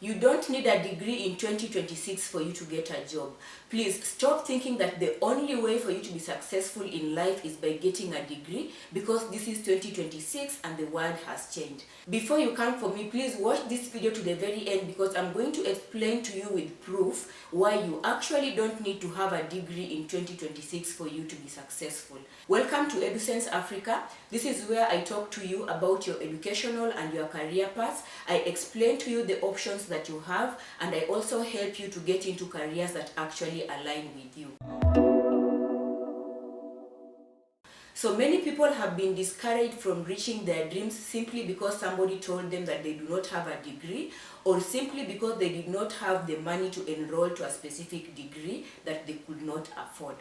You don't need a degree in 2026 for you to get a job. Please stop thinking that the only way for you to be successful in life is by getting a degree, because this is 2026 and the world has changed. Before you come for me, please watch this video to the very end, because I'm going to explain to you with proof why you actually don't need to have a degree in 2026 for you to be successful. Welcome to EduSens Africa. This is where I talk to you about your educational and your career paths. I explain to you the options that you have, and I also help you to get into careers that actually align with you. So many people have been discouraged from reaching their dreams simply because somebody told them that they do not have a degree, or simply because they did not have the money to enroll to a specific degree that they could not afford.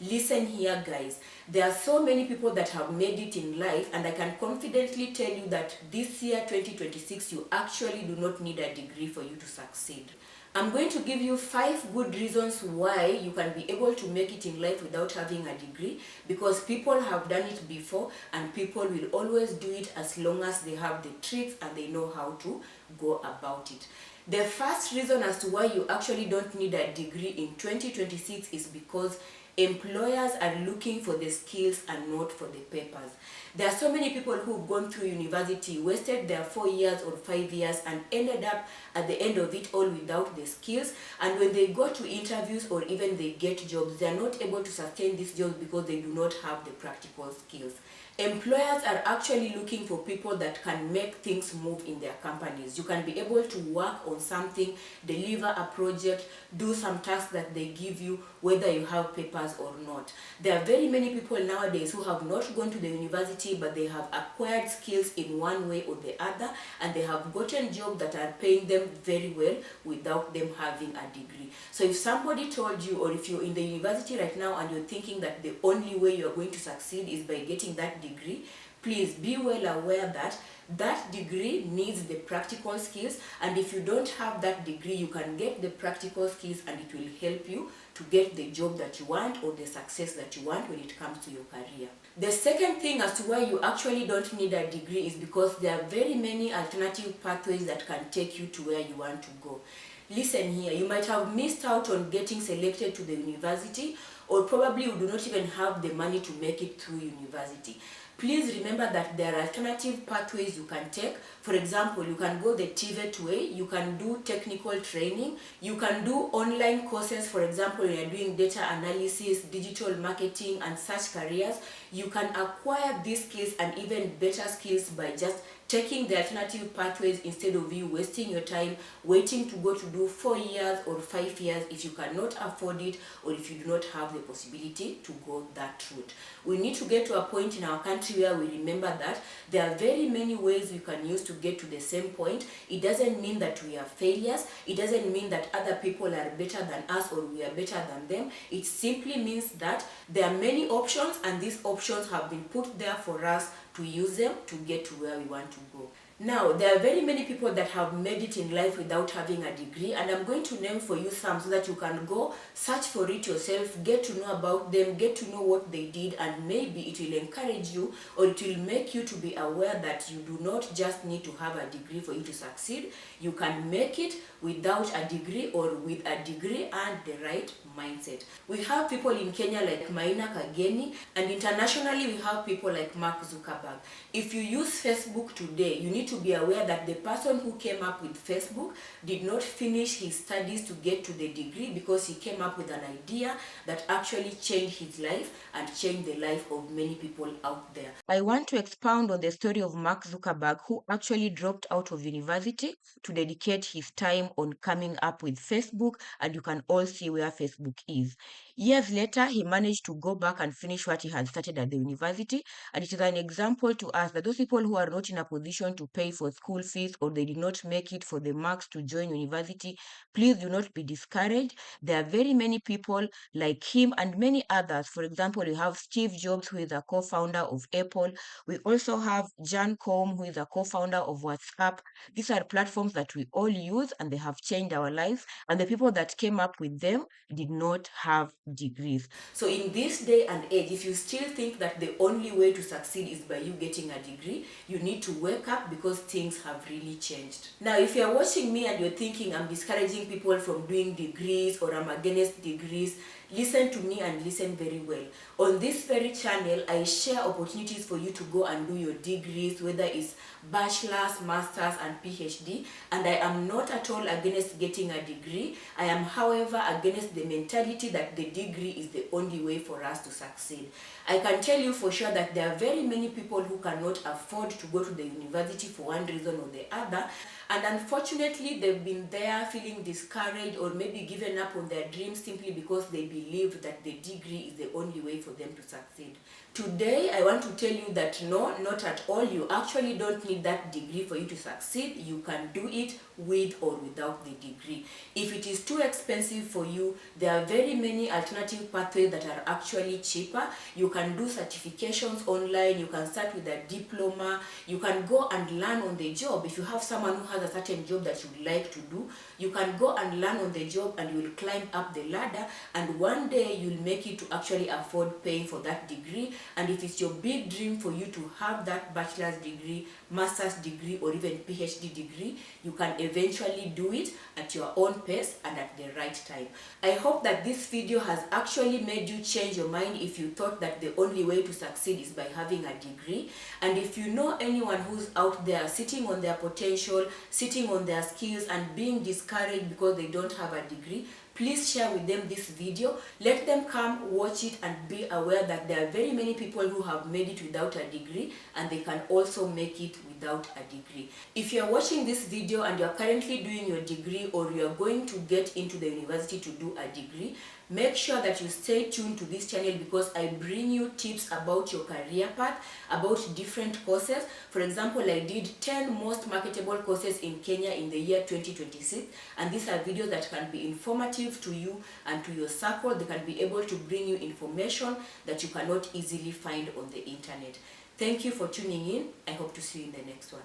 Listen here, guys. There are so many people that have made it in life, and I can confidently tell you that this year 2026 you actually do not need a degree for you to succeed. I'm going to give you 5 good reasons why you can be able to make it in life without having a degree, because people have done it before and people will always do it as long as they have the tricks and they know how to go about it. The first reason as to why you actually don't need a degree in 2026 is because employers are looking for the skills and not for the papers. There are so many people who've gone through university, wasted their 4 years or 5 years, and ended up at the end of it all without the skills. And when they go to interviews or even they get jobs, they are not able to sustain these jobs because they do not have the practical skills. Employers are actually looking for people that can make things move in their companies. You can be able to work on something, deliver a project, do some tasks that they give you, whether you have papers or not. There are very many people nowadays who have not gone to the university, but they have acquired skills in one way or the other, and they have gotten jobs that are paying them very well without them having a degree. So if somebody told you, or if you're in the university right now and you're thinking that the only way you're going to succeed is by getting that degree, please be well aware that that degree needs the practical skills, and if you don't have that degree, you can get the practical skills and it will help you to get the job that you want or the success that you want when it comes to your career. The second thing as to why you actually don't need a degree is because there are very many alternative pathways that can take you to where you want to go. Listen here, you might have missed out on getting selected to the university, or probably you do not even have the money to make it through university. Please remember that there are alternative pathways you can take. For example, you can go the TVET way, you can do technical training, you can do online courses. For example, when you're doing data analysis, digital marketing, and such careers, you can acquire these skills and even better skills by just taking the alternative pathways instead of you wasting your time waiting to go to do 4 years or 5 years if you cannot afford it, or if you do not have the possibility to go that route. We need to get to a point in our country where we remember that there are very many ways we can use to get to the same point. It doesn't mean that we are failures. It doesn't mean that other people are better than us or we are better than them. It simply means that there are many options, and these options have been put there for us to use them to get to where we want to go. Now, there are very many people that have made it in life without having a degree, and I'm going to name for you some so that you can go search for it yourself, get to know about them, get to know what they did, and maybe it will encourage you, or it will make you to be aware that you do not just need to have a degree for you to succeed. You can make it without a degree, or with a degree and the right mindset. We have people in Kenya like Maina Kageni, and internationally we have people like Mark Zuckerberg. If you use Facebook today, you need to be aware that the person who came up with Facebook did not finish his studies to get to the degree, because he came up with an idea that actually changed his life and changed the life of many people out there. I want to expound on the story of Mark Zuckerberg, who actually dropped out of university to dedicate his time on coming up with Facebook, and you can all see where Facebook is. Years later, he managed to go back and finish what he had started at the university, and it is an example to us that those people who are not in a position to pay for school fees, or they did not make it for the marks to join university, please do not be discouraged. There are very many people like him and many others. For example, we have Steve Jobs, who is a co-founder of Apple. We also have Jan Koum, who is a co-founder of WhatsApp. These are platforms that we all use, and they have changed our lives, and the people that came up with them did not have degrees. So in this day and age, if you still think that the only way to succeed is by you getting a degree, you need to wake up, because because things have really changed. Now, if you're watching me and you're thinking I'm discouraging people from doing degrees or I'm against degrees, listen to me and listen very well. On this very channel, I share opportunities for you to go and do your degrees, whether it's bachelor's, master's and PhD, and I am not at all against getting a degree. I am, however, against the mentality that the degree is the only way for us to succeed. I can tell you for sure that there are very many people who cannot afford to go to the university for one reason or the other, and unfortunately they've been there feeling discouraged or maybe given up on their dreams simply because they believe that the degree is the only way for them to succeed. Today, I want to tell you that no, not at all. You actually don't need that degree for you to succeed. You can do it with or without the degree. If it is too expensive for you, there are very many alternative pathways that are actually cheaper. You can do certifications online. You can start with a diploma. You can go and learn on the job. If you have someone who has a certain job that you would like to do, you can go and learn on the job and you will climb up the ladder, and one day you'll make it to actually afford paying for that degree. And if it's your big dream for you to have that bachelor's degree, master's degree or even PhD degree, you can eventually do it at your own pace and at the right time. I hope that this video has actually made you change your mind if you thought that the only way to succeed is by having a degree. And if you know anyone who's out there sitting on their potential, sitting on their skills and being discouraged because they don't have a degree, please share with them this video. Let them come watch it and be aware that there are very many people who have made it without a degree and they can also make it without a degree. If you are watching this video and you are currently doing your degree or you are going to get into the university to do a degree, make sure that you stay tuned to this channel because I bring you tips about your career path, about different courses. For example, I did 10 most marketable courses in Kenya in the year 2026, and these are videos that can be informative to you and to your circle. They can be able to bring you information that you cannot easily find on the internet. Thank you for tuning in. I hope to see you in the next one.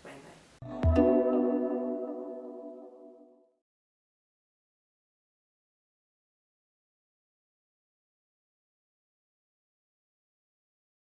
Bye bye.